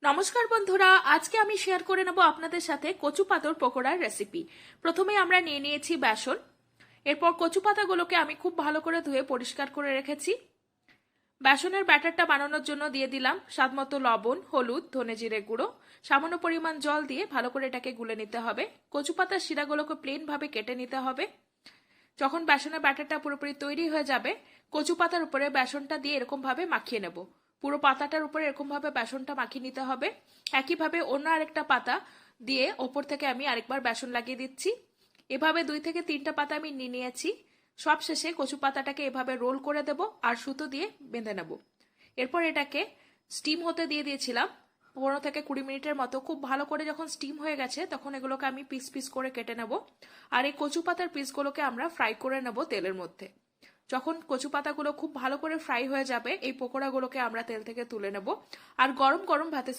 নমস্কার বন্ধুরা, আজকে আমি শেয়ার করে নেব আপনাদের সাথে কচু পাতার পকোড়ার রেসিপি। প্রথমে আমরা নিয়ে নিয়েছি বেসন। এরপর কচু পাতাগুলোকে আমি খুব ভালো করে ধুয়ে পরিষ্কার করে রেখেছি। বেসনের ব্যাটারটা বানানোর জন্য দিয়ে দিলাম স্বাদমতো লবণ, হলুদ, ধনে জিরে গুঁড়ো, সামান্য পরিমাণ জল দিয়ে ভালো করে এটাকে গুলে নিতে হবে। কচু পাতার শিরাগুলোকে প্লেন ভাবে কেটে নিতে হবে। যখন বেসনের ব্যাটারটা পুরোপুরি তৈরি হয়ে যাবে, কচু পাতার উপরে বেসনটা দিয়ে এরকম ভাবে মাখিয়ে নেব। পুরো পাতাটার উপরে এরকম ভাবে বেসনটা মাখিয়ে নিতে হবে। একইভাবে অন্য আরেকটা পাতা দিয়ে ওপর থেকে আমি আরেকবার বেসন লাগিয়ে দিচ্ছি। এভাবে 2 থেকে 3টা পাতা আমি নিয়ে নিয়েছি। সব শেষে কচু পাতাটাকে এভাবে রোল করে দেব আর সুতো দিয়ে বেঁধে নেব। এরপর এটাকে স্টিম হতে দিয়ে দিয়েছিলাম 15 থেকে 20 মিনিটের মতো। খুব ভালো করে যখন স্টিম হয়ে গেছে তখন এগুলোকে আমি পিস পিস করে কেটে নেব। আর এই কচু পাতার পিসগুলোকে আমরা ফ্রাই করে নেব তেলের মধ্যে। যখন কচু পাতাগুলো খুব ভালো করে ফ্রাই হয়ে যাবে, এই পকোড়াগুলোকে আমরা তেল থেকে তুলে নেব আর গরম গরম ভাতে